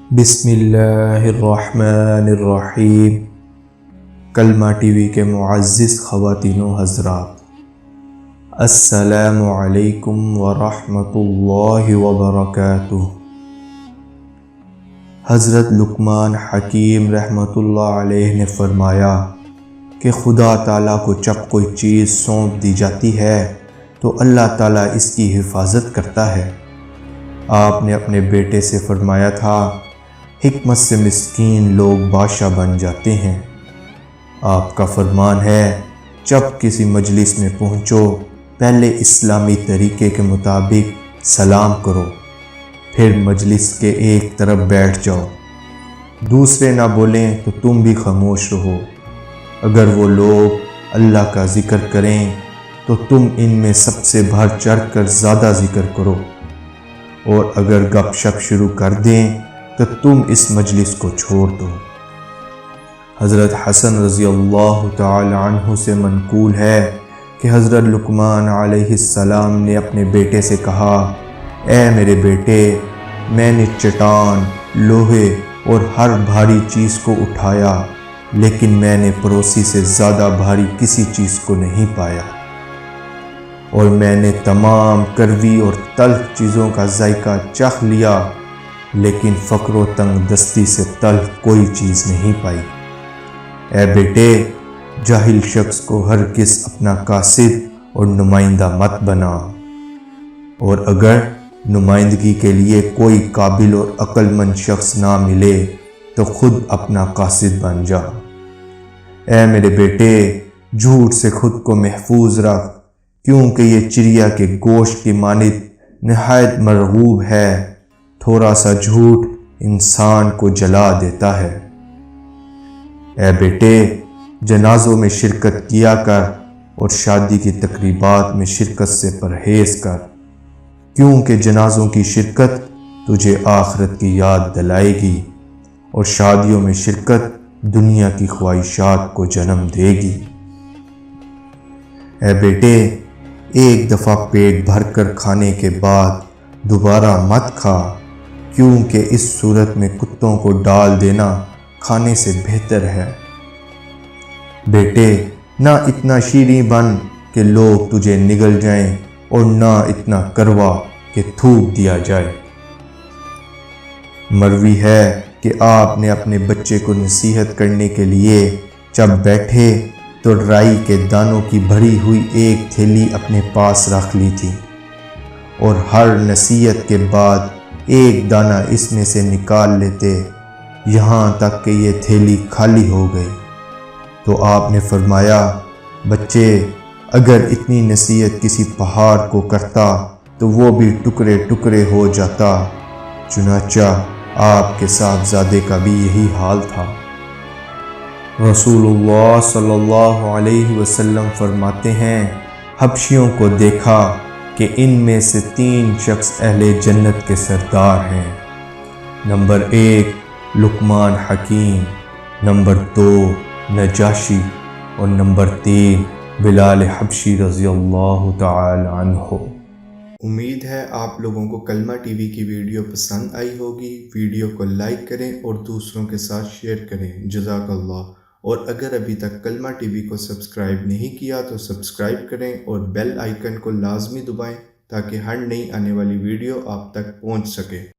بسم اللہ الرحمن الرحیم۔ کلمہ ٹی وی کے معزز خواتین و حضرات، السلام علیکم ورحمۃ اللہ وبرکاتہ۔ حضرت لقمان حکیم رحمۃ اللہ علیہ نے فرمایا کہ خدا تعالیٰ کو جب کوئی چیز سونپ دی جاتی ہے تو اللہ تعالیٰ اس کی حفاظت کرتا ہے۔ آپ نے اپنے بیٹے سے فرمایا تھا، حکمت سے مسکین لوگ بادشاہ بن جاتے ہیں۔ آپ کا فرمان ہے، جب کسی مجلس میں پہنچو پہلے اسلامی طریقے کے مطابق سلام کرو، پھر مجلس کے ایک طرف بیٹھ جاؤ، دوسرے نہ بولیں تو تم بھی خاموش رہو۔ اگر وہ لوگ اللہ کا ذکر کریں تو تم ان میں سب سے بڑھ چڑھ کر زیادہ ذکر کرو، اور اگر گپ شپ شروع کر دیں تو تم اس مجلس کو چھوڑ دو۔ حضرت حسن رضی اللہ تعالی عنہ سے منقول ہے کہ حضرت لقمان علیہ السلام نے اپنے بیٹے سے کہا، اے میرے بیٹے، میں نے چٹان، لوہے اور ہر بھاری چیز کو اٹھایا، لیکن میں نے پڑوسی سے زیادہ بھاری کسی چیز کو نہیں پایا، اور میں نے تمام کڑوی اور تلخ چیزوں کا ذائقہ چکھ لیا، لیکن فقر و تنگ دستی سے تلخ کوئی چیز نہیں پائی۔ اے بیٹے، جاہل شخص کو ہرگز اپنا قاصد اور نمائندہ مت بنا، اور اگر نمائندگی کے لیے کوئی قابل اور عقل مند شخص نہ ملے تو خود اپنا قاصد بن جا۔ اے میرے بیٹے، جھوٹ سے خود کو محفوظ رکھ، کیونکہ یہ چڑیا کے گوشت کی مانند نہایت مرغوب ہے۔ تھوڑا سا جھوٹ انسان کو جلا دیتا ہے۔ اے بیٹے، جنازوں میں شرکت کیا کر اور شادی کی تقریبات میں شرکت سے پرہیز کر، کیونکہ جنازوں کی شرکت تجھے آخرت کی یاد دلائے گی، اور شادیوں میں شرکت دنیا کی خواہشات کو جنم دے گی۔ اے بیٹے، ایک دفعہ پیٹ بھر کر کھانے کے بعد دوبارہ مت کھا، کیونکہ اس صورت میں کتوں کو ڈال دینا کھانے سے بہتر ہے۔ بیٹے، نہ اتنا شیریں بن کہ لوگ تجھے نگل جائیں، اور نہ اتنا کڑوا کہ تھوک دیا جائے۔ مروی ہے کہ آپ نے اپنے بچے کو نصیحت کرنے کے لیے جب بیٹھے تو رائی کے دانوں کی بھری ہوئی ایک تھیلی اپنے پاس رکھ لی تھی، اور ہر نصیحت کے بعد ایک دانہ اس میں سے نکال لیتے، یہاں تک کہ یہ تھیلی خالی ہو گئی۔ تو آپ نے فرمایا، بچے، اگر اتنی نصیحت کسی پہاڑ کو کرتا تو وہ بھی ٹکڑے ٹکڑے ہو جاتا۔ چنانچہ آپ کے صاحبزادے کا بھی یہی حال تھا۔ رسول اللہ صلی اللہ علیہ وسلم فرماتے ہیں، حبشیوں کو دیکھا کہ ان میں سے 3 شخص اہل جنت کے سردار ہیں۔ نمبر 1 لقمان حکیم، نمبر 2 نجاشی، اور نمبر 3 بلال حبشی رضی اللہ تعالی عنہ۔ امید ہے آپ لوگوں کو کلمہ ٹی وی کی ویڈیو پسند آئی ہوگی۔ ویڈیو کو لائک کریں اور دوسروں کے ساتھ شیئر کریں۔ جزاک اللہ۔ اور اگر ابھی تک کلمہ ٹی وی کو سبسکرائب نہیں کیا تو سبسکرائب کریں اور بیل آئیکن کو لازمی دبائیں تاکہ ہر نئی آنے والی ویڈیو آپ تک پہنچ سکے۔